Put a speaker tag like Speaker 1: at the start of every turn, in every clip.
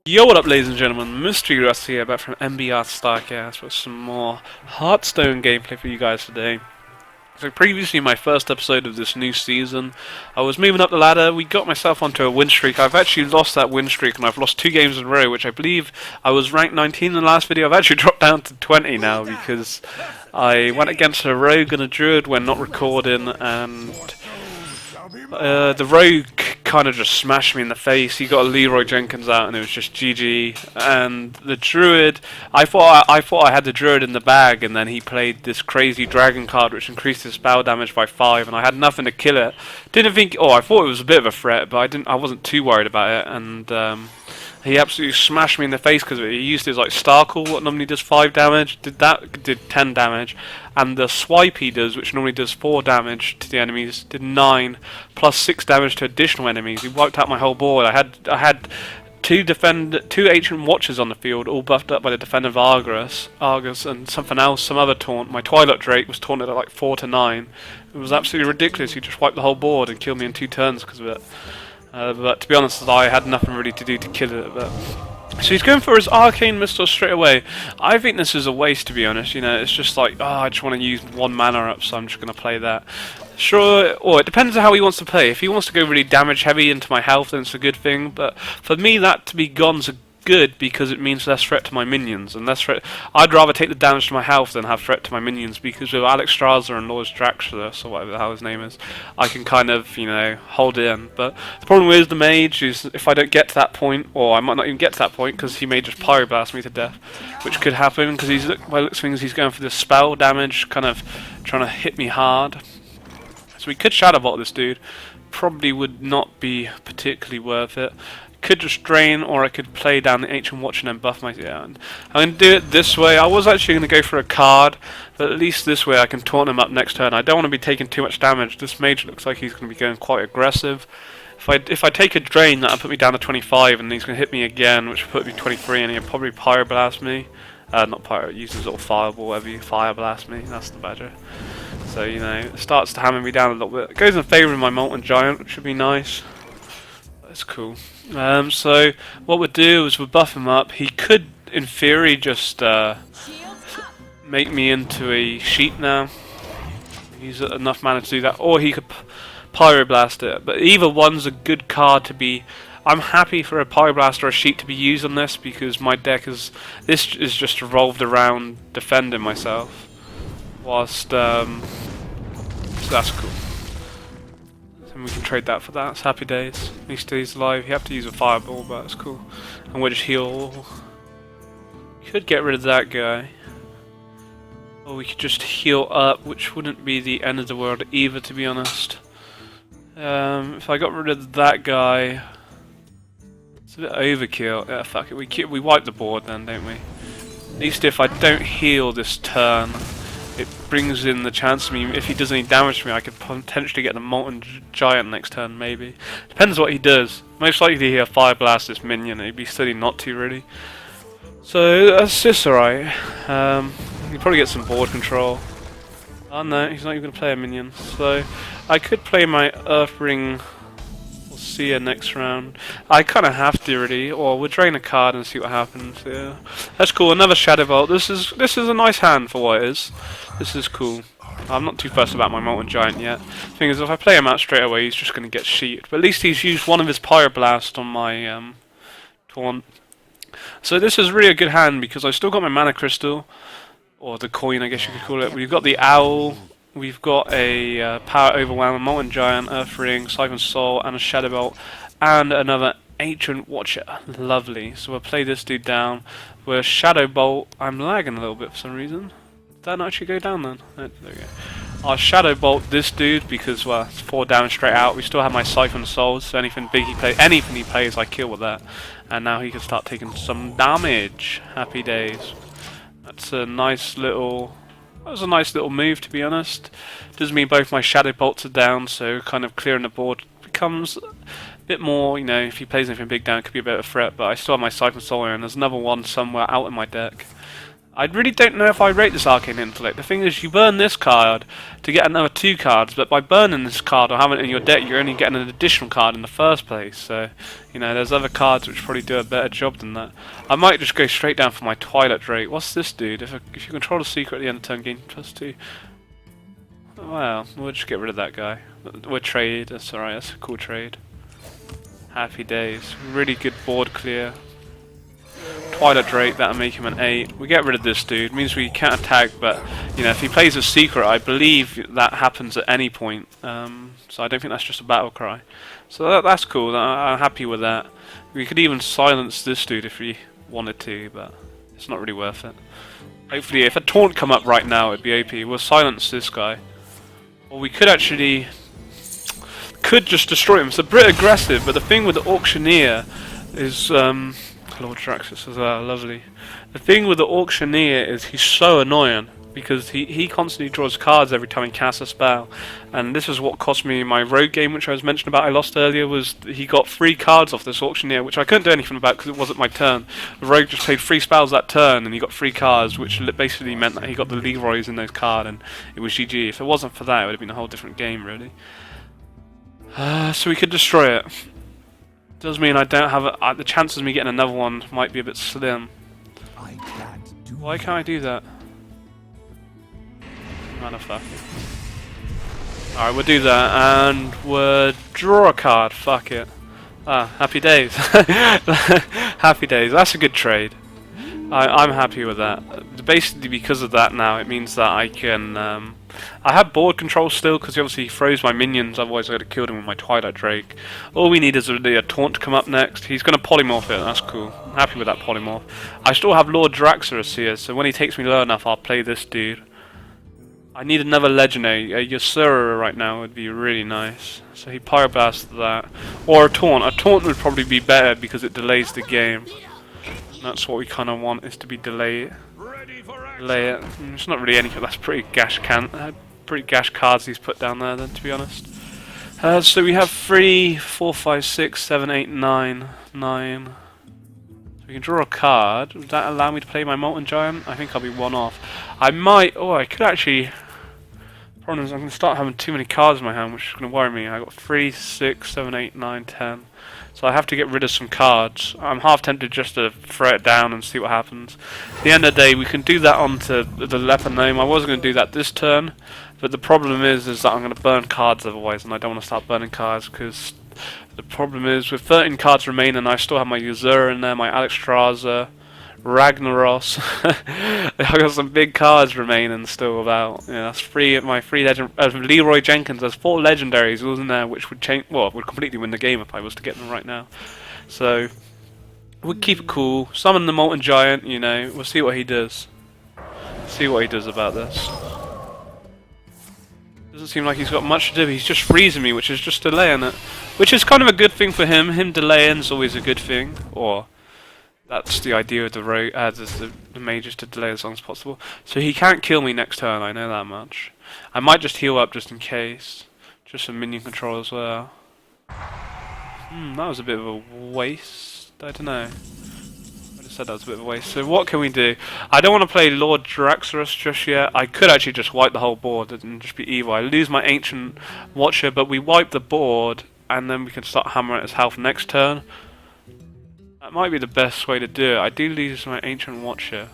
Speaker 1: Yo, what up, ladies and gentlemen? Mystery Russ here, back from MBR Starcast with some more HearthStone gameplay for you guys today. So previously, my first episode of this new season, I was moving up the ladder. We got myself onto a win streak. I've actually lost that win streak, and I've lost 2 games in a row, which I believe I was ranked 19 in the last video. I've actually dropped down to 20 now because I went against a rogue and a druid when not recording, and the rogue kind of just smashed me in the face. He got a Leeroy Jenkins out and it was just GG. And the druid, I thought I had the druid in the bag, and then he played this crazy dragon card which increased his spell damage by 5, and I had nothing to kill it. Didn't think, I thought it was a bit of a threat, but I wasn't too worried about it. And he absolutely smashed me in the face because of it. He used his Starkle, what normally does 5 damage, did 10 damage, and the swipe he does, which normally does 4 damage to the enemies, did 9 plus 6 damage to additional enemies. He wiped out my whole board. I had two ancient watchers on the field, all buffed up by the defender of Argus, and something else, some other taunt. My Twilight Drake was taunted at 4 to 9. It was absolutely ridiculous. He just wiped the whole board and killed me in 2 turns because of it. But to be honest, I had nothing really to do to kill it. So he's going for his Arcane Missile straight away. I think this is a waste, to be honest. You know, it's just like, I just want to use 1 mana up, so I'm just going to play that. Sure, or it depends on how he wants to play. If he wants to go really damage heavy into my health, then it's a good thing. But for me, that to be gone's good because it means less threat to my minions and less threat. I'd rather take the damage to my health than have threat to my minions, because with Alexstrasza and Lord Jaraxxus, or whatever the hell his name is, I can kind of, hold it in. But the problem with the mage is if I don't get to that point, or I might not even get to that point because he may just pyroblast me to death, which could happen because by looks of things he's going for this spell damage, kind of trying to hit me hard. So we could Shadow Bolt this dude. Probably would not be particularly worth it. Could just drain, or I could play down the Ancient Watch and then buff my hand. I'm going to do it this way. I was actually going to go for a card, but at least this way I can taunt him up next turn. I don't want to be taking too much damage. This mage looks like he's going to be going quite aggressive. If I take a drain, that'll put me down to 25, and he's going to hit me again, which will put me 23, and he'll probably pyroblast me. Not pyro, use his little fireball, whatever you fireblast me. That's the badger. So, it starts to hammer me down a little bit. It goes in favour of my Molten Giant, which would be nice. That's cool. So what we'll do is we'll buff him up. He could, in theory, just make me into a sheep now. He's enough mana to do that, or he could pyroblast it. But either one's a good card to be. I'm happy for a pyroblast or a sheep to be used on this because my deck is just revolved around defending myself. Whilst so that's cool. And we can trade that for that. It's happy days. He stays alive. You have to use a fireball, but it's cool. And we'll just heal. Could get rid of that guy. Or we could just heal up, which wouldn't be the end of the world either, to be honest. If I got rid of that guy, it's a bit overkill. Yeah, fuck it. We wipe the board then, don't we? At least if I don't heal this turn, it brings in the chance of me, if he does any damage to me, I could potentially get the Molten Giant next turn, maybe. Depends what he does. Most likely he'll Fire Blast this minion, it'd be silly not to, really. So, that's just alright. He'll probably get some board control. Oh no, he's not even going to play a minion. So, I could play my Earthring. We'll see her next round. I kind of have to, really, or we'll drain a card and see what happens. Yeah, that's cool. Another Shadow Bolt. This is a nice hand for what it is. This is cool. I'm not too fussed about my Molten Giant yet. Thing is, if I play him out straight away, he's just going to get sheeted. But at least he's used one of his Pyroblast on my taunt. So this is really a good hand because I've still got my Mana Crystal, or the coin, I guess you could call it. We've got the Owl. We've got a Power Overwhelm, a Molten Giant, Earth Ring, Siphon Soul, and a Shadow Bolt, and another Ancient Watcher. Lovely. So we'll play this dude down. We're Shadow Bolt. I'm lagging a little bit for some reason. Did that not actually go down then? Oh, there we go. I'll Shadow Bolt this dude because, well, it's 4 damage straight out. We still have my Siphon Souls, so anything big he plays, anything he plays, I kill with that. And now he can start taking some damage. Happy days. That's a nice little. That was a nice little move, to be honest. Does mean both my Shadow Bolts are down, so kind of clearing the board becomes a bit more, if he plays anything big down, it could be a bit of a threat, but I still have my Siphon Soul and there's another one somewhere out in my deck. I really don't know if I rate this Arcane Intellect. The thing is, you burn this card to get another 2 cards, but by burning this card or having it in your deck, you're only getting an additional card in the first place. So, you know, there's other cards which probably do a better job than that. I might just go straight down for my Twilight Drake. What's this dude? If you control a secret at the end of turn, gain +2. Well, we'll just get rid of that guy. We'll trade. That's alright. That's a cool trade. Happy days. Really good board clear. Twilight Drake, that'll make him an 8. We get rid of this dude, means we can't attack, but you know, if he plays a secret, I believe that happens at any point. So I don't think that's just a battle cry. So that's cool, I'm happy with that. We could even silence this dude if we wanted to, but it's not really worth it. Hopefully, if a taunt come up right now, it'd be OP. We'll silence this guy. Or we could actually... could just destroy him. It's a bit aggressive, but the thing with the Auctioneer is... Lord Jaraxxus as well, lovely. The thing with the Auctioneer is he's so annoying because he constantly draws cards every time he casts a spell, and this is what cost me my rogue game, which I was mentioning about I lost earlier. Was he got 3 cards off this Auctioneer, which I couldn't do anything about because it wasn't my turn. The rogue just played 3 spells that turn and he got 3 cards, which basically meant that he got the Leeroys in those cards and it was GG. If it wasn't for that, it would have been a whole different game really. So we could destroy it. Does mean I don't have the chances of me getting another one might be a bit slim. Why can't I do that? Motherfucker. Alright, we'll do that and we'll draw a card. Fuck it. Ah, happy days. Happy days. That's a good trade. I'm happy with that. Basically, because of that now, it means that I can... I have board control still, because obviously he froze my minions, otherwise I would have killed him with my Twilight Drake. All we need is really a taunt to come up next. He's going to polymorph it, that's cool. I'm happy with that polymorph. I still have Lord Jaraxxus here, so when he takes me low enough, I'll play this dude. I need another legendary. A Ysera right now would be really nice. So he Pyroblasts that. Or a taunt. A taunt would probably be better because it delays the game. That's what we kind of want, is to be delayed. Delay it. It's not really anything. That's pretty gash cards he's put down there then, to be honest. So we have 3, 4, 5, 6, 7, 8, 9, 9. So we can draw a card. Would that allow me to play my Molten Giant? I think I'll be 1 off. I might... oh, I could actually... problem is I'm going to start having too many cards in my hand, which is going to worry me. I got 3, 6, 7, 8, 9, 10. So I have to get rid of some cards. I'm half tempted just to throw it down and see what happens. At the end of the day, we can do that onto the Leper Gnome. I wasn't going to do that this turn, but the problem is that I'm going to burn cards otherwise, and I don't want to start burning cards because the problem is with 13 cards remaining, I still have my Ysera in there, my Alexstrasza, Ragnaros. I got some big cards remaining still about. Yeah, that's my 3 legend. Leeroy Jenkins. There's 4 legendaries wasn't there, which would change. Well, would completely win the game if I was to get them right now. So we'll keep it cool. Summon the Molten Giant. You know, we'll see what he does. See what he does about this. Doesn't seem like he's got much to do. He's just freezing me, which is just delaying it, which is kind of a good thing for him. Him delaying is always a good thing, or. That's the idea of the mages, to delay as long as possible. So he can't kill me next turn, I know that much. I might just heal up just in case. Just for minion control as well. That was a bit of a waste. I don't know. I just said that was a bit of a waste. So what can we do? I don't want to play Lord Jaraxxus just yet. I could actually just wipe the whole board and just be evil. I lose my Ancient Watcher, but we wipe the board and then we can start hammering at his health next turn. That might be the best way to do it. I do lose my Ancient Watcher.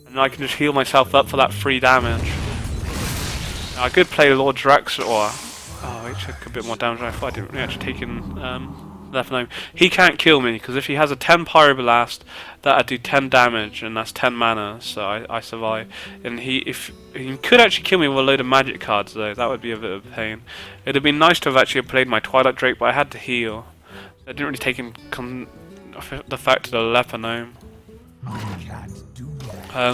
Speaker 1: And I can just heal myself up for that 3 damage. Now, I could play Lord Jaraxxus or... oh, I took a bit more damage than I thought. I didn't really actually take in Left Gnome. He can't kill me, because if he has a 10 Pyroblast, that'd do 10 damage, and that's 10 mana, so I survive. And he could actually kill me with a load of magic cards, though. That would be a bit of a pain. It'd have been nice to have actually played my Twilight Drake, but I had to heal. I didn't really take in the fact of the Leper Gnome.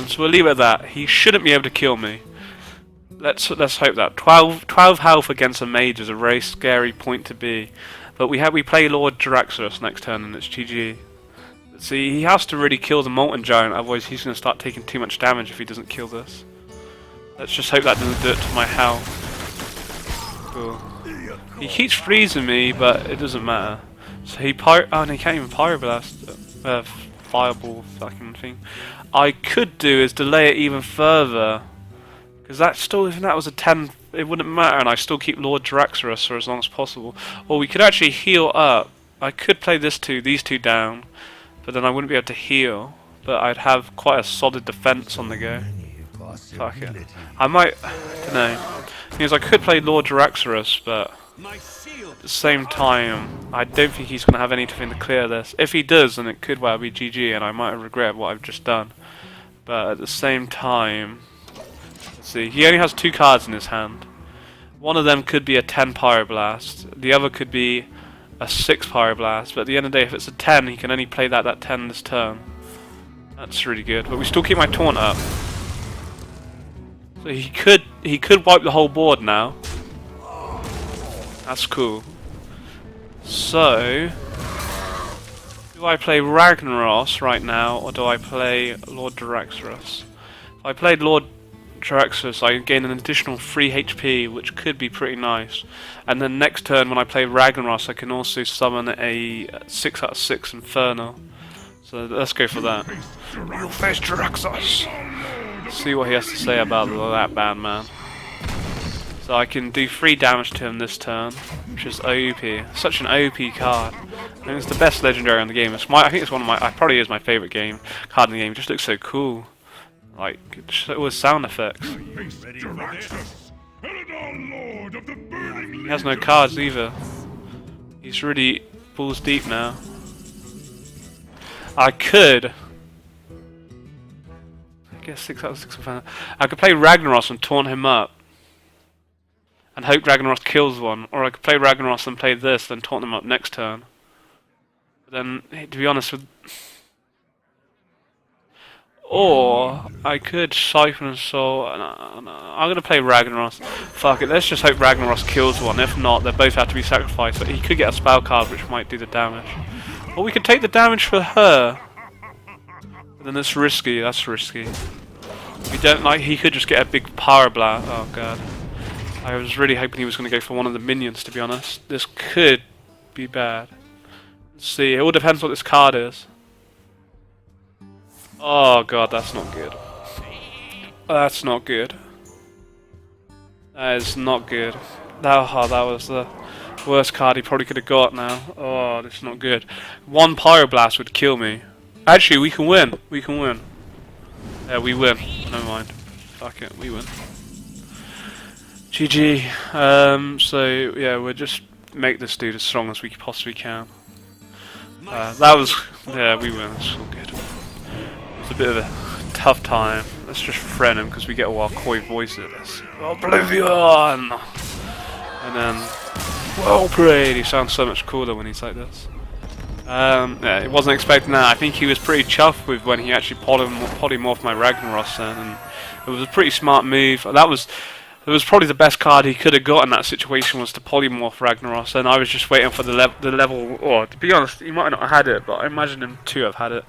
Speaker 1: So we'll leave it at that. He shouldn't be able to kill me. Let's hope that 12 health against a mage is a very scary point to be. But we play Lord Jaraxxus next turn and it's GG. See, he has to really kill the Molten Giant, otherwise he's going to start taking too much damage if he doesn't kill this. Let's just hope that doesn't do it to my health. Cool. He keeps freezing me, but it doesn't matter. So he and he can't even Pyroblast. fireball fucking thing. I could do is delay it even further, because that still, if that was a 10, it wouldn't matter, and I still keep Lord Jaraxxus for as long as possible. Or we could actually heal up. I could play these two down, but then I wouldn't be able to heal. But I'd have quite a solid defense on the go. Fuck it. I might, I don't know. Because I could play Lord Jaraxxus, but at the same time, I don't think he's going to have anything to clear this. If he does, then it could well be GG, and I might regret what I've just done. But at the same time, let's see, he only has 2 cards in his hand. One of them could be a 10 Pyroblast, the other could be a 6 Pyroblast, but at the end of the day, if it's a 10, he can only play that 10 this turn. That's really good, but we still keep my taunt up. So he could wipe the whole board now. That's cool. So, do I play Ragnaros right now, or do I play Lord Jaraxxus? If I played Lord Jaraxxus, I gain an additional 3 HP, which could be pretty nice. And then next turn, when I play Ragnaros, I can also summon a 6 out of 6 Inferno. So let's go for that. You'll face Jaraxxus! See what he has to say about that bad man. So I can do 3 damage to him this turn, which is OP. Such an OP card. I think it's the best legendary in the game. I think it's one of my, it probably is my favourite card in the game. It just looks so cool. Like, with sound effects. He has no cards either. He's really balls deep now. I could get 6 out of 6 Inferno. I could play Ragnaros and taunt him up and hope Ragnaros kills one, or I could play Ragnaros and play this, then taunt him up next turn. But then, to be honest with, or I could Siphon and Soul. I'm gonna play Ragnaros. Fuck it, let's just hope Ragnaros kills one. If not, they both have to be sacrificed. But he could get a spell card which might do the damage. Or we could take the damage for her. But then that's risky. That's risky. We don't like. He could just get a big power blast. Oh god. I was really hoping he was going to go for one of the minions. To be honest, this could be bad. Let's see. It all depends what this card is. Oh god, that's not good. That's not good. That is not good. That was the worst card he probably could have got now. Oh, this is not good. 1 Pyroblast would kill me. Actually, we can win. We can win. Yeah, we win. Never mind. Fuck it, we win. GG. So, yeah, we'll just make this dude as strong as we possibly can. That was... Yeah, we win. It's all good. It's a bit of a tough time. Let's just friend him because we get all our coy voices. Oblivion! And then, well played. He sounds so much cooler when he's like this. Yeah, he wasn't expecting that. I think he was pretty chuffed with when he actually polymorphed my Ragnaros then, and it was a pretty smart move. It was probably the best card he could have got in that situation was to polymorph Ragnaros, and I was just waiting for the level, or to be honest, he might not have had it, but I imagine him to have had it,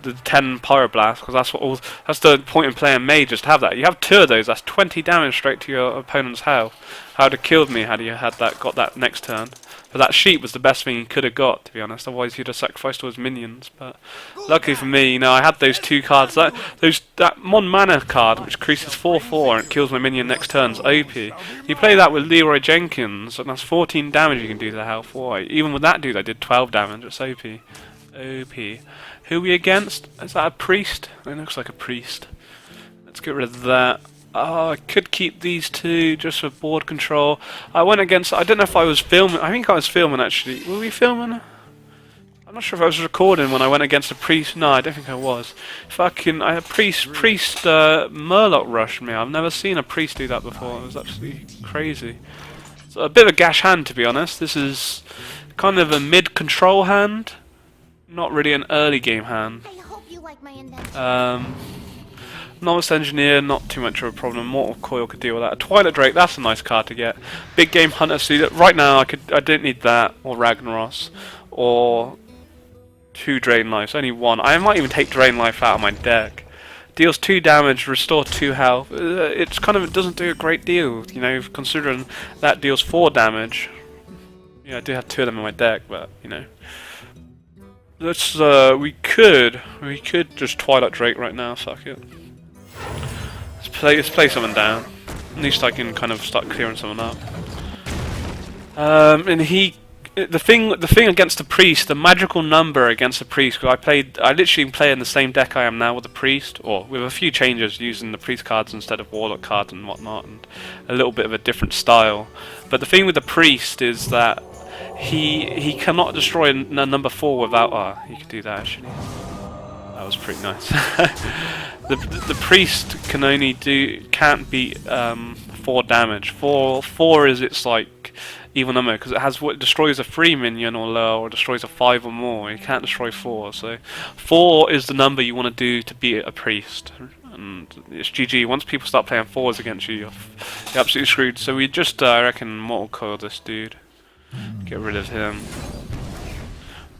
Speaker 1: the 10 Pyroblast, because that's the point in playing Mage, just have that. You have 2 of those, that's 20 damage straight to your opponent's health. That would have killed me had he got that next turn. But that sheep was the best thing he could have got, to be honest. Otherwise, he'd have sacrificed all his minions. But luckily for me, I had those 2 cards. That Mon Mana card, which increases 4/4 and kills my minion next turn, is OP. You play that with Leeroy Jenkins, and that's 14 damage you can do to health. Boy, even with that dude, I did 12 damage. It's OP. OP. Who are we against? Is that a priest? It looks like a priest. Let's get rid of that. Oh, I could keep these 2 just for board control. I went against... I don't know if I was filming. I think I was filming, actually. Were we filming? I'm not sure if I was recording when I went against a priest. No, I don't think I was. Fucking... I had priest Murloc rushed me. I've never seen a priest do that before. It was absolutely crazy. So a bit of a gash hand, to be honest. This is kind of a mid-control hand. Not really an early game hand.
Speaker 2: I hope you like my invention.
Speaker 1: Novice Engineer, not too much of a problem. Mortal Coil could deal with that. A Twilight Drake, that's a nice card to get. Big Game Hunter, see that right now I don't need that, or Ragnaros, or 2 Drain Lives, only 1. I might even take Drain Life out of my deck. Deals 2 damage, restore 2 health. It doesn't do a great deal, considering that deals 4 damage. Yeah, I do have 2 of them in my deck, but, Let's we could just Twilight Drake right now. Fuck it. Let's play someone down. At least I can kind of start clearing someone up. And the thing against the priest, the magical number against the priest. Because I literally play in the same deck I am now with the priest, or with a few changes using the priest cards instead of warlock cards and whatnot, and a little bit of a different style. But the thing with the priest is that he cannot destroy a number 4 without. He could do that actually. That was pretty nice. The priest can only can't beat 4 damage. 4 is its like evil number because it has what destroys a 3 minion or lower, or destroys a 5 or more. You can't destroy 4, so 4 is the number you want to do to beat a priest. And it's GG. Once people start playing 4s against you, you're absolutely screwed. So we just I reckon mortal coil this dude. Get rid of him.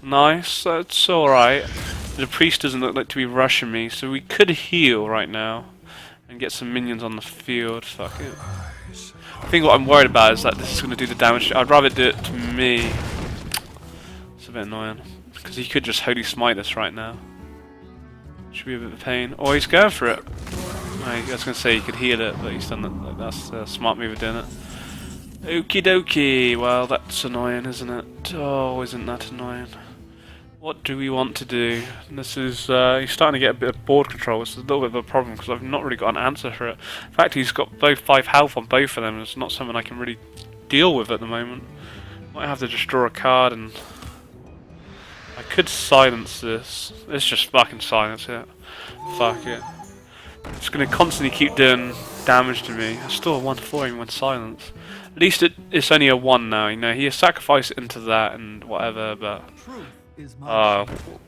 Speaker 1: Nice. That's all right. The priest doesn't look like to be rushing me, so we could heal right now and get some minions on the field. Fuck it. I think what I'm worried about is that this is going to do the damage. I'd rather do it to me. It's a bit annoying because he could just Holy Smite us right now. Should be a bit of a pain. Oh, he's going for it. I was going to say he could heal it, but he's done that. Like, that's a smart move of doing it. Okie dokie. Well, that's annoying, isn't it? Oh, isn't that annoying? What do we want to do? This is, he's starting to get a bit of board control, which is a little bit of a problem because I've not really got an answer for it. In fact, he's got both 5 health on both of them. It's not something I can really deal with at the moment. Might have to just draw a card and... I could silence this. Let's just fucking silence it. Fuck it. It's going to constantly keep doing damage to me. It's still a 1-4 even with silence. At least it's only a 1 now, you know. He has sacrificed into that and whatever, but...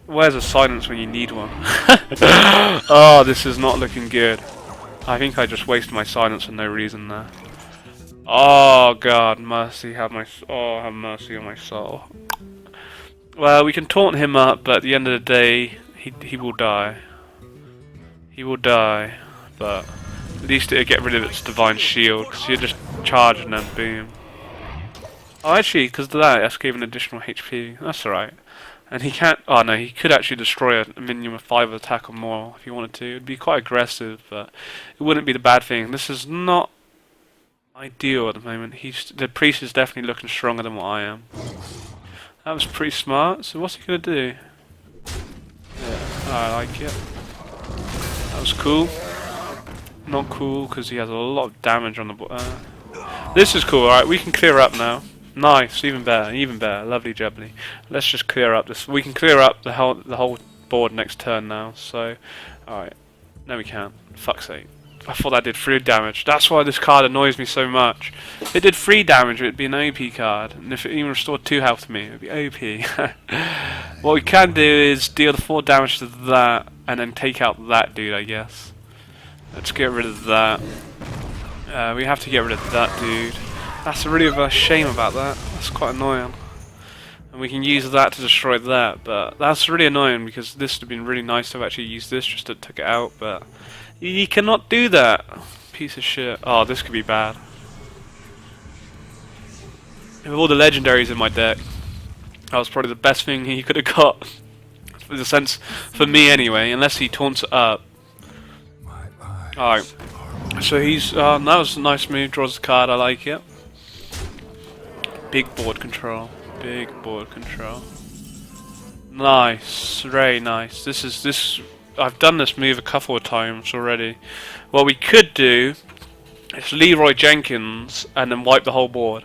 Speaker 1: where's a silence when you need one? Oh, this is not looking good. I think I just wasted my silence for no reason there. Oh God, mercy, have mercy on my soul. Well, we can taunt him up, but at the end of the day, he will die. He will die, but at least it'll get rid of its divine shield, because you just charge and then boom. Oh, actually, because of that, it gave an additional HP. That's alright. And he can't... Oh no, he could actually destroy a minion with 5 attack or more if he wanted to. It would be quite aggressive, but it wouldn't be the bad thing. This is not ideal at the moment. The priest is definitely looking stronger than what I am. That was pretty smart. So what's he going to do? Yeah, I like it. That was cool. Not cool because he has a lot of damage on the board. This is cool, alright. We can clear up now. Nice, even better, lovely jubbly. Let's just clear up this. We can clear up the whole board next turn now. So, alright. No, we can't. Fuck's sake. I thought that did 3 damage. That's why this card annoys me so much. If it did 3 damage, it would be an OP card. And if it even restored 2 health to me, it would be OP. What we can do is deal the 4 damage to that, and then take out that dude, I guess. Let's get rid of that. We have to get rid of that dude. That's really a shame about that. That's quite annoying. And we can use that to destroy that, but that's really annoying because this would have been really nice to have actually used this just to take it out, but you cannot do that. Piece of shit. Oh, this could be bad. With all the legendaries in my deck, that was probably the best thing he could have got. In a sense, for me anyway, unless he taunts it up. Alright. So he's, that was a nice move, draws a card, I like it. Big board control. Big board control. Nice. Very nice. I've done this move a couple of times already. What we could do is Leeroy Jenkins and then wipe the whole board.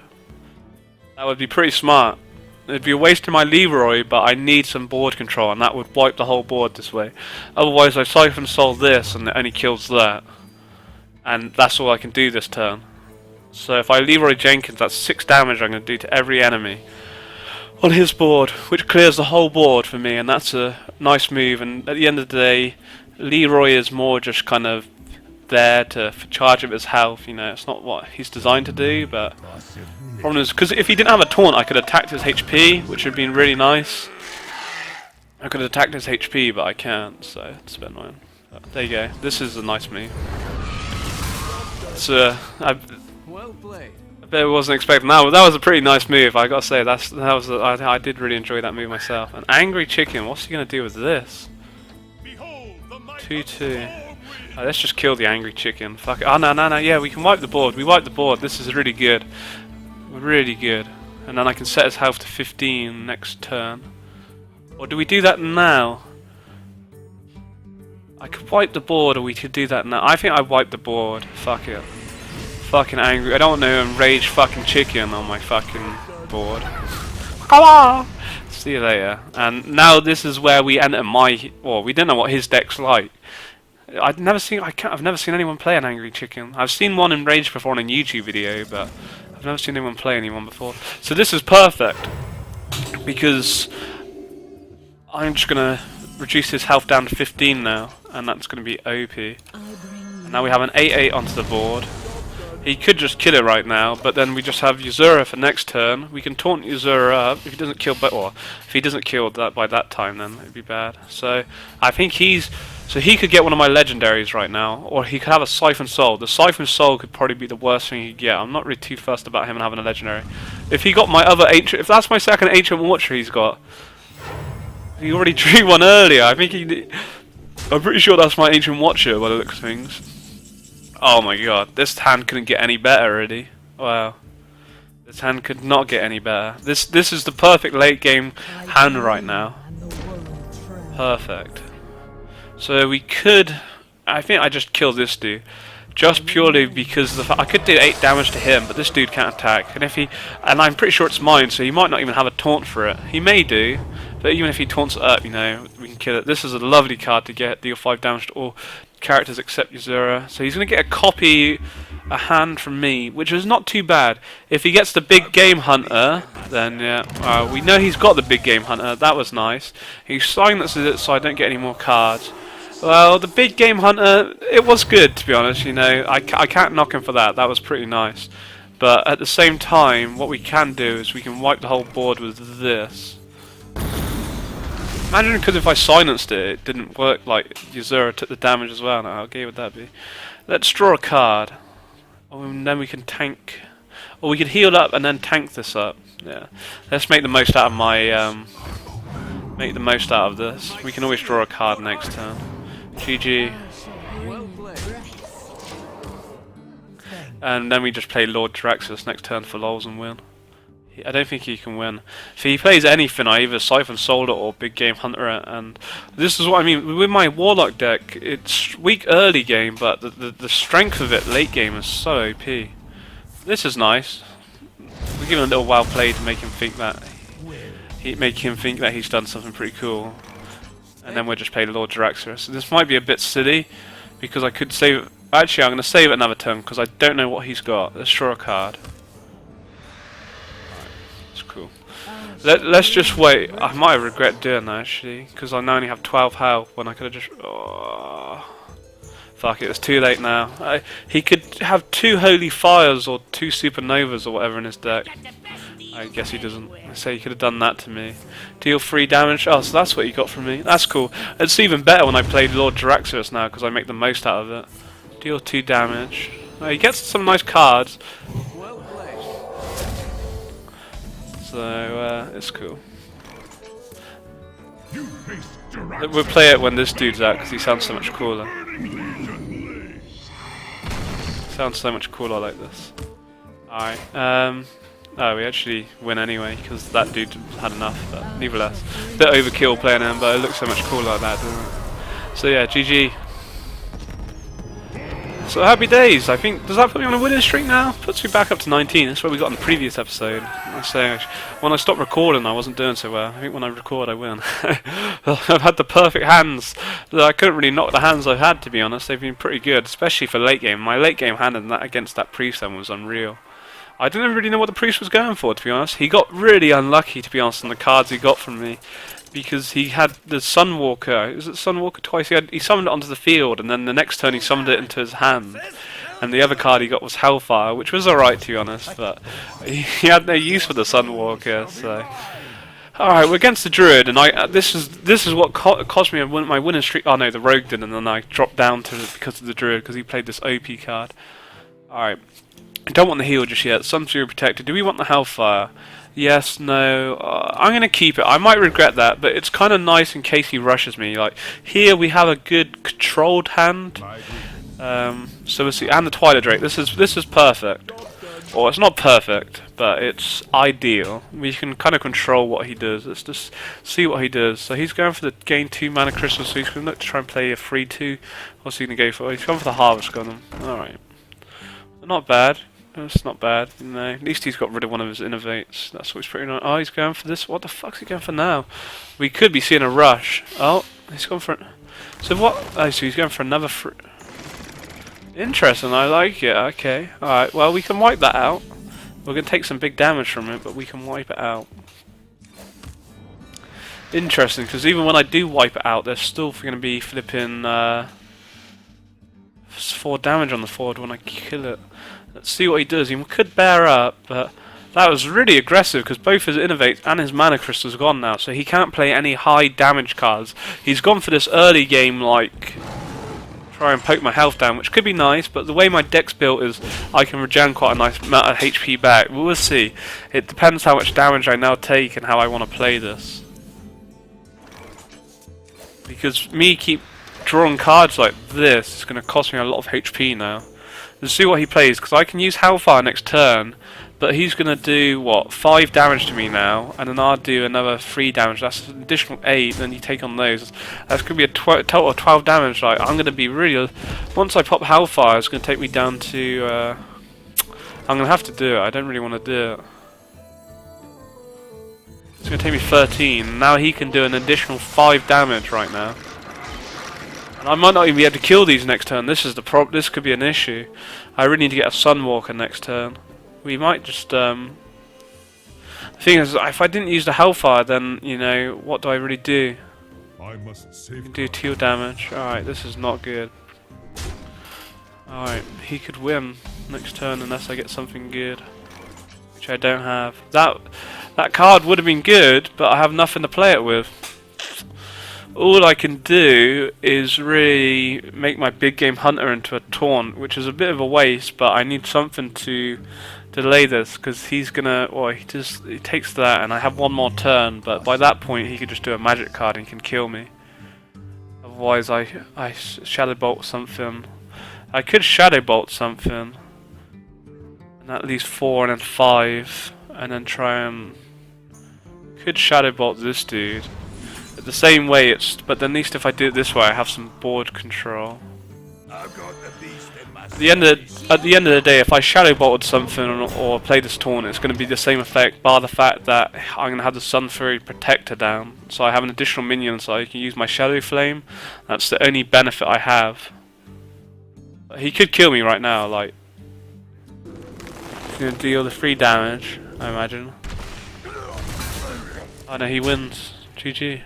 Speaker 1: That would be pretty smart. It'd be a waste of my Leeroy, but I need some board control and that would wipe the whole board this way. Otherwise I Siphon Soul this and it only kills that. And that's all I can do this turn. So if I Leeroy Jenkins, that's 6 damage I'm going to do to every enemy on his board, which clears the whole board for me, and that's a nice move. And at the end of the day, Leeroy is more just kind of there to charge of his health. You know, it's not what he's designed to do, but the problem is because if he didn't have a taunt, I could have attacked his HP, which would have been really nice. I could have attacked his HP, but I can't, so it's a bit annoying. But there you go. This is a nice move. It's well played. bet I wasn't expecting that, but that was a pretty nice move. I gotta say, I did really enjoy that move myself. An angry chicken. What's he gonna do with this? 2-2. Let's just kill the angry chicken. Fuck it. Oh no. Yeah, we can wipe the board. We wipe the board. This is really good. Really good. And then I can set his health to 15 next turn. Or do we do that now? I could wipe the board, or we could do that now. I think I wipe the board. Fuck it. Fucking angry. I don't want to enrage fucking chicken on my fucking board. Come on! See you later. And now this is where we enter my... Well, we didn't know what his deck's like. I've never seen anyone play an angry chicken. I've seen one enraged before on a YouTube video, but I've never seen anyone play anyone before. So this is perfect because I'm just gonna reduce his health down to 15 now, and that's gonna be OP. And now we have an 8/8 onto the board. He could just kill it right now, but then we just have Ysera for next turn. We can taunt Ysera up if he doesn't kill, or if he doesn't kill that by that time, then it'd be bad. So I think so he could get one of my legendaries right now, or he could have a Siphon Soul. The Siphon Soul could probably be the worst thing he could get. I'm not really too fussed about him having a legendary. If he got my other ancient, if that's my second ancient watcher he's got, he already drew one earlier. I'm pretty sure that's my ancient watcher by the looks of things. Oh my god, this hand couldn't get any better already. Wow. This hand could not get any better. This is the perfect late game hand right now. Perfect. So we could... I think I just kill this dude. Just purely because I could do 8 damage to him, but this dude can't attack. And I'm pretty sure it's mine, so he might not even have a taunt for it. He may do, but even if he taunts it up, you know, we can kill it. This is a lovely card to get, deal 5 damage to all characters except Ysera. So he's going to get a hand from me, which is not too bad. If he gets the big game hunter, then yeah, we know he's got the big game hunter. That was nice. He silences it so I don't get any more cards. Well, the big game hunter, it was good to be honest. You know, I can't knock him for that. That was pretty nice. But at the same time, what we can do is we can wipe the whole board with this. Imagine because if I silenced it, it didn't work. Like Ysera took the damage as well. Now, how gay would that be? Let's draw a card, and then we can tank, or we could heal up and then tank this up. Yeah, let's make the most out of my make the most out of this. We can always draw a card next turn. GG. And then we just play Lord Jaraxxus next turn for lols and win. I don't think he can win. If he plays anything, I either Siphon Soul or Big Game Hunter it, and this is what I mean. With my Warlock deck, it's weak early game, but the strength of it late game is so OP. This is nice. We give him a little well play to make him think that he's done something pretty cool. And then we'll just play Lord Jaraxxus. This might be a bit silly, because I could save it. Actually, I'm going to save it another turn, because I don't know what he's got. Let's draw a card. That's cool. Let's just wait. I might regret doing that, actually, because I now only have 12 health, when I could have just... Oh. Fuck it, it's too late now. He could have 2 Holy Fires, or 2 Supernovas, or whatever in his deck. I guess he doesn't. I say he could have done that to me. Deal 3 damage. Oh, so that's what he got from me. That's cool. It's even better when I played Lord Jaraxxus now, because I make the most out of it. Deal 2 damage. Oh, he gets some nice cards. So, it's cool. We'll play it when this dude's out, because he sounds so much cooler. Sounds so much cooler like this. Alright, oh, we actually win anyway, because that dude had enough, but nevertheless. Bit overkill playing him, but it looks so much cooler like that, doesn't it? So yeah, GG. So happy days. I think, does that put me on a winning streak now? Puts me back up to 19. That's what we got in the previous episode. I was saying, when I stopped recording, I wasn't doing so well. I think when I record, I win. I've had the perfect hands. I couldn't really knock the hands I've had, to be honest. They've been pretty good, especially for late game. My late game hand against that priest then was unreal. I didn't really know what the priest was going for, to be honest. He got really unlucky, to be honest, on the cards he got from me. Because he had the Sunwalker. Is it Sunwalker twice? He summoned it onto the field, and then the next turn he summoned it into his hand. And the other card he got was Hellfire, which was alright, to be honest. But he had no use for the Sunwalker, so... Alright, we're against the Druid, and this is what cost me my winning streak. Oh no, the Rogue did, and then I dropped down to because of the Druid, because he played this OP card. Alright. I don't want the heal just yet. Sun Fury protected. Do we want the Hellfire? Yes, no. I'm going to keep it. I might regret that, but it's kind of nice in case he rushes me. Like, here we have a good controlled hand. So we'll see. And the Twilight Drake. This is perfect. Or it's not perfect, but it's ideal. We can kind of control what he does. Let's just see what he does. So he's going for the gain 2 mana crystal, so he's going to look to try and play a 3/2. What's he going to go for? He's going for the Harvest Golem. Alright. Not bad. It's not bad. You know. At least he's got rid of one of his innovates. That's what he's pretty nice. Oh, he's going for this. What the fuck's he going for now? We could be seeing a rush. Oh, he's gone for it. So what? Oh, so he's going for another Interesting, I like it. Okay, alright, well we can wipe that out. We're going to take some big damage from it, but we can wipe it out. Interesting, because even when I do wipe it out, there's still going to be flipping 4 damage on the forward when I kill it. Let's see what he does. He could bear up, but that was really aggressive because both his Innovates and his Mana Crystals are gone now, so he can't play any high damage cards. He's gone for this early game, like, try and poke my health down, which could be nice, but the way my deck's built is I can regen quite a nice amount of HP back. We'll see. It depends how much damage I now take and how I want to play this. Because me keep drawing cards like this is going to cost me a lot of HP now. Let's see what he plays, because I can use Hellfire next turn, but he's going to do, what, 5 damage to me now, and then I'll do another 3 damage. That's an additional 8, then you take on those. That's going to be a total of 12 damage. Like, I'm going to be really... Once I pop Hellfire, it's going to take me down to... I'm going to have to do it. I don't really want to do it. It's going to take me 13. Now he can do an additional 5 damage right now. And I might not even be able to kill these next turn. This is the This could be an issue. I really need to get a Sunwalker next turn. We might just, the thing is, if I didn't use the Hellfire, then, you know, what do I really do? I can do 2 damage. Alright, this is not good. Alright, he could win next turn unless I get something good. Which I don't have. That card would have been good, but I have nothing to play it with. All I can do is really make my big game hunter into a taunt, which is a bit of a waste, but I need something to delay this, because he's gonna, well, he takes that, and I have one more turn, but by that point he could just do a magic card and he can kill me. Otherwise I Shadow Bolt something. I could Shadow Bolt something, and at least 4 and then 5, and then try and... Could Shadow Bolt this dude. The same way but at least if I do it this way I have some board control. At the end of the day, if I Shadow Bolted something or play this taunt, it's going to be the same effect, bar the fact that I'm going to have the Sun Fury Protector down, so I have an additional minion, so I can use my Shadow Flame. That's the only benefit I have. He could kill me right now, like, he's going to deal the 3 damage, I imagine. Oh no, he wins. GG.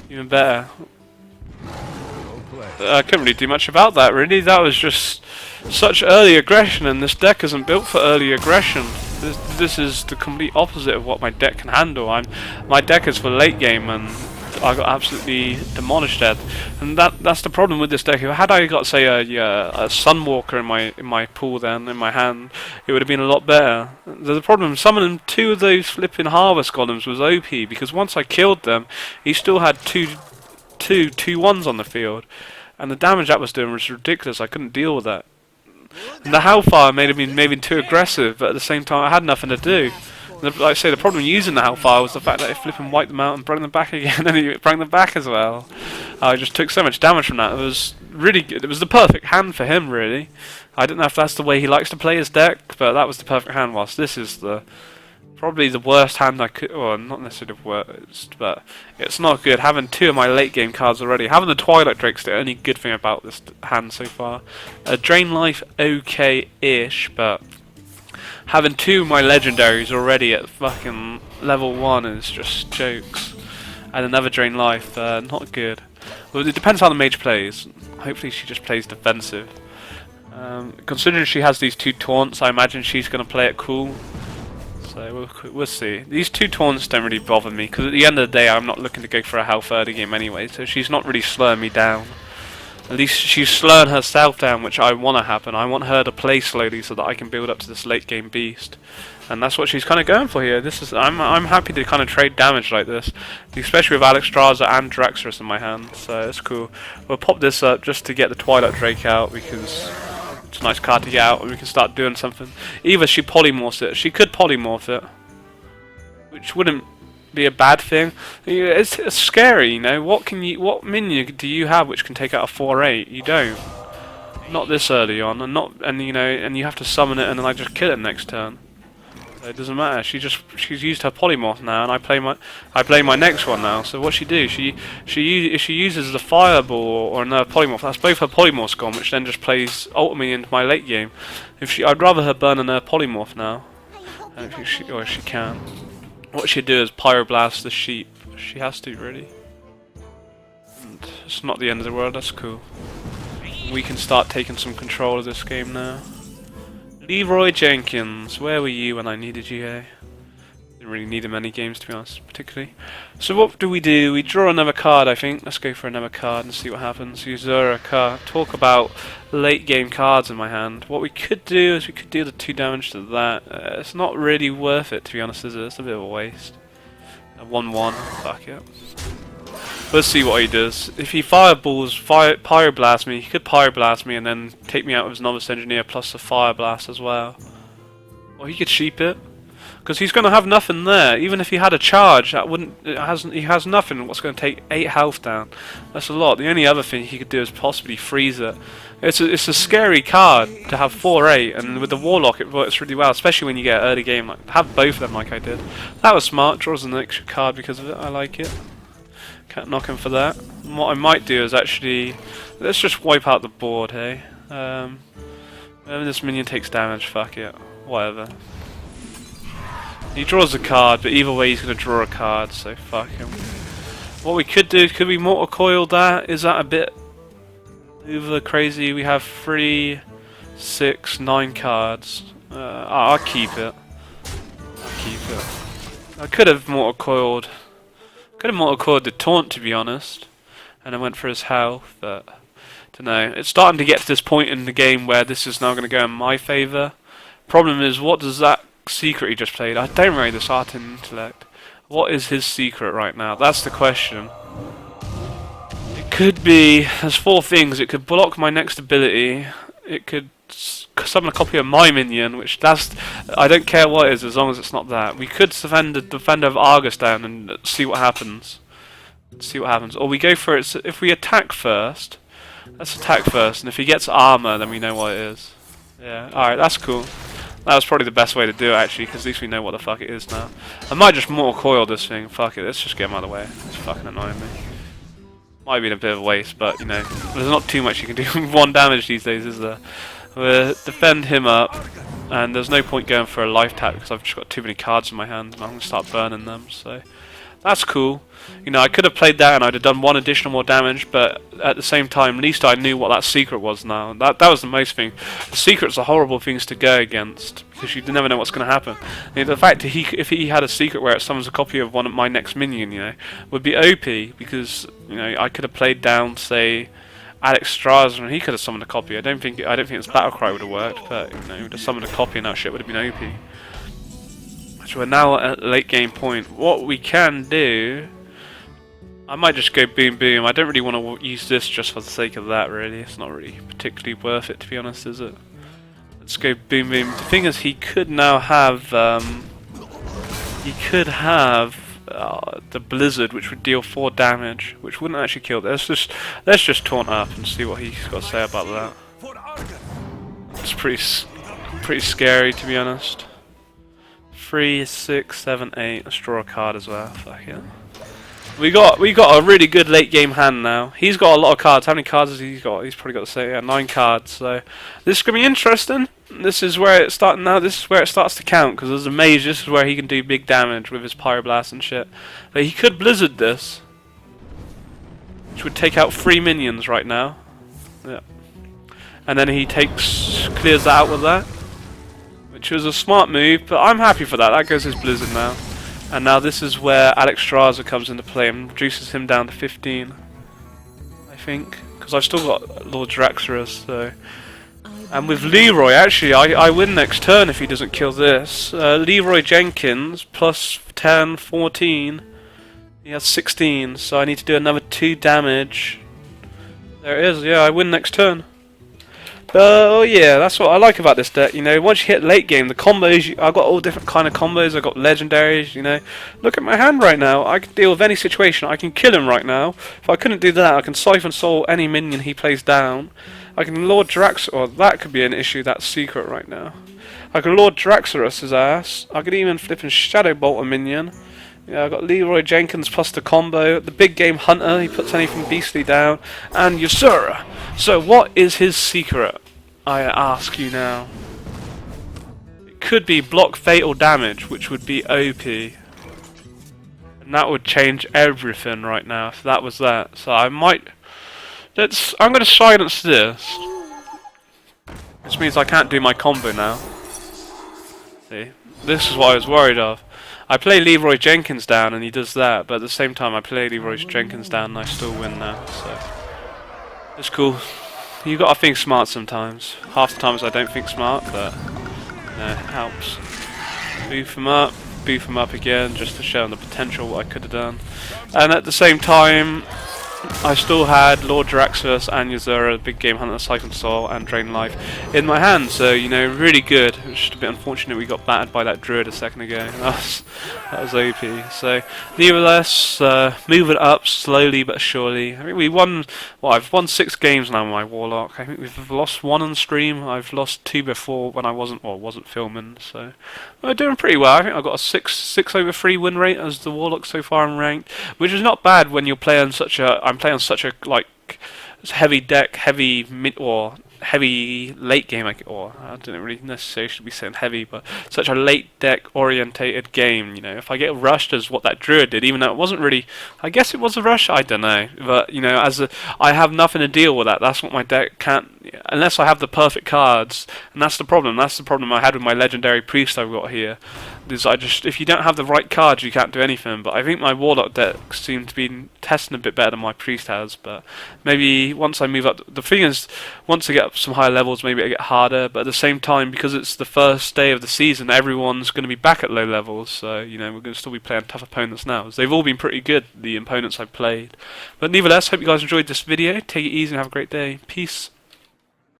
Speaker 1: Even better. I couldn't really do much about that, really. That was just such early aggression, and this deck isn't built for early aggression. This is the complete opposite of what my deck can handle. My deck is for late game, and I got absolutely demolished there. And that's the problem with this deck. Had I got, say, a Sunwalker in my pool, then in my hand, it would have been a lot better. The problem, summoning 2 of those flipping Harvest Golems was OP, because once I killed them, he still had two 1s on the field, and the damage that was doing was ridiculous. I couldn't deal with that. And the Hellfire made me maybe too aggressive, but at the same time I had nothing to do. Like I say, the problem using the Hellfire was the fact that it flipping wiped them out and brought them back again, and it brought them back as well. I just took so much damage from that. It was really good. It was the perfect hand for him, really. I don't know if that's the way he likes to play his deck, but that was the perfect hand, whilst this is probably the worst hand I could, well, not necessarily the worst, but it's not good. Having 2 of my late game cards already. Having the Twilight Drake's the only good thing about this hand so far. Drain Life, okay-ish, but having 2 of my legendaries already at fucking level 1 is just jokes. And another Drain Life, not good. Well, it depends how the mage plays. Hopefully she just plays defensive. Considering she has these 2 taunts, I imagine she's going to play it cool. So we'll see. These 2 taunts don't really bother me, because at the end of the day I'm not looking to go for a health early game anyway, so she's not really slowing me down. At least she's slowing herself down, which I want to happen. I want her to play slowly so that I can build up to this late game beast. And that's what she's kind of going for here. I'm happy to kind of trade damage like this, especially with Alexstrasza and Jaraxxus in my hand. So it's cool. We'll pop this up just to get the Twilight Drake out because it's a nice card to get out, and we can start doing something. Either she polymorphs it. She could polymorph it, which wouldn't be a bad thing. It's scary, you know. What minion do you have which can take out a 4/8? You don't. Not this early on, and you have to summon it and then I just kill it next turn. So it doesn't matter. She's used her polymorph now, and I play my next one now. So what she do? If she uses the fireball or another polymorph, that's both her polymorphs gone, which then just plays ultimately into my late game. I'd rather her burn another polymorph now, and if she can. What she'd do is pyroblast the sheep. She has to, really. And it's not the end of the world. That's cool. We can start taking some control of this game now. Leeroy Jenkins, where were you when I needed you here? Didn't really need him any games, to be honest, particularly. So what do? We draw another card, I think. Let's go for another card and see what happens. Ysera card. Talk about late game cards in my hand. What we could do is we could do the 2 damage to that. It's not really worth it, to be honest, is it? It's a bit of a waste. A 1/1, fuck it. Let's see what he does. If he pyroblast me, he could pyroblast me and then take me out with his Novice Engineer plus the fire blast as well. Or he could sheep it, because he's going to have nothing there. Even if he had a charge, that wouldn't. He has nothing. What's going to take 8 health down? That's a lot. The only other thing he could do is possibly freeze it. It's a scary card to have 4/8, and with the Warlock it works really well, especially when you get early game. Like have both of them, like I did. That was smart. Draws an extra card because of it. I like it. Can't knock him for that. And what I might do is actually, let's just wipe out the board, hey. Whenever this minion takes damage, fuck it, whatever. He draws a card, but either way he's going to draw a card, so fuck him. What we could do, could we mortal coil that? Is that a bit over crazy? We have 3, 6, 9 cards. I'll keep it. I could have mortal coiled. Could have mortal coiled the taunt, to be honest, and I went for his health, but don't know. It's starting to get to this point in the game where this is now going to go in my favour. Problem is, what does that secret he just played? I don't rate this art in intellect. What is his secret right now? That's the question. It could be, there's 4 things. It could block my next ability. It could summon a copy of my minion, which I don't care what it is as long as it's not that. We could defend the Defender of Argus down and see what happens. Or we go for it. If we attack first, let's attack first, and if he gets armor, then we know what it is. Yeah, alright, that's cool. That was probably the best way to do it, actually, because at least we know what the fuck it is now. I might just mortal coil this thing. Fuck it, let's just get him out of the way. It's fucking annoying me. Might be a bit of a waste, but you know, there's not too much you can do with 1 damage these days, is there? We'll defend him up, and there's no point going for a life tap because I've just got too many cards in my hand and I'm going to start burning them, so that's cool. You know, I could have played that and I'd have done 1 additional more damage, but at the same time, at least I knew what that secret was now. That was the most thing. The secrets are horrible things to go against because you never know what's going to happen. You know, the fact that if he had a secret where it summons a copy of one of my next minion, you know, would be OP because, you know, I could have played down, say, Alexstrasza, and he could have summoned a copy. I don't think his Battlecry would have worked, but you know, he would have summoned a copy and that shit would have been OP. So we're now at a late game point. What we can do, I might just go boom boom. I don't really want to use this just for the sake of that, really. It's not really particularly worth it, to be honest, is it? Let's go boom boom. The thing is, he could now have the Blizzard, which would deal 4 damage, which wouldn't actually kill. Let's just taunt up and see what he's got to say about that. It's pretty scary, to be honest. 3, 6, 7, 8. Let's draw a card as well. Fuck yeah. We got a really good late game hand now. He's got a lot of cards. How many cards has he got? He's probably got to say 9 cards. So this is gonna be interesting. This is where it's starting now. This is where it starts to count because as a mage, this is where he can do big damage with his pyroblast and shit. But he could blizzard this, which would take out 3 minions right now. Yeah, and then he clears that out with that, which was a smart move. But I'm happy for that. That goes his blizzard now. And now this is where Alexstrasza comes into play and reduces him down to 15, I think. because I've still got Lord Jaraxxus, so. And with Leeroy, actually, I win next turn if he doesn't kill this. Leeroy Jenkins, plus 10, 14. He has 16, so I need to do another 2 damage. There it is, yeah, I win next turn. Oh yeah, that's what I like about this deck, you know, once you hit late game, the combos, I've got all different kind of combos, I've got legendaries, you know. Look at my hand right now, I can deal with any situation, I can kill him right now. If I couldn't do that, I can Siphon Soul any minion he plays down. I can Lord Jaraxxus, or that could be an issue, that's secret right now. I can Lord Jaraxxus his ass, I could even flip and Shadow Bolt a minion. Yeah, I've got Leeroy Jenkins plus the combo, the big game hunter, he puts anything beastly down, and Ysera. So what is his secret? I ask you now. It could be block fatal damage, which would be OP. And that would change everything right now if that was that. So I might... I'm going to silence this. Which means I can't do my combo now. See? This is what I was worried of. I play Leeroy Jenkins down and he does that, but at the same time I play Leeroy Jenkins down and I still win now, so it's cool. You gotta think smart sometimes. Half the times I don't think smart, but you know, it helps. Boof him up again, just to show him the potential what I could have done. And at the same time, I still had Lord Jaraxxus and Ysera, Big Game Hunter, Siphon Soul, and Drain Life in my hand, so you know, really good. It was just a bit unfortunate we got battered by that Druid a second ago. That was OP. So, nevertheless, moving up slowly but surely. I think we won. Well, I've won 6 games now with my Warlock. I think we've lost 1 on stream. I've lost 2 before when I wasn't filming. So, we're doing pretty well. I think I've got a 6/3 win rate as the Warlock so far in ranked, which is not bad when you're playing such a. I'm playing such a like heavy deck, heavy mid or heavy late game, or I didn't really necessarily should be saying heavy, but such a late deck orientated game. You know, if I get rushed as what that Druid did, even though it wasn't really, I guess it was a rush. I don't know, but you know, I have nothing to deal with that. That's what my deck can't, unless I have the perfect cards, and that's the problem. That's the problem I had with my legendary priest I've got here. Is if you don't have the right cards, you can't do anything. But I think my Warlock deck seemed to be testing a bit better than my priest has. But maybe once I move up, the thing is, once I get up some higher levels, maybe it get harder. But at the same time, because it's the first day of the season, everyone's going to be back at low levels. So you know, we're going to still be playing tough opponents now. So they've all been pretty good, the opponents I've played. But nevertheless, hope you guys enjoyed this video. Take it easy and have a great day. Peace.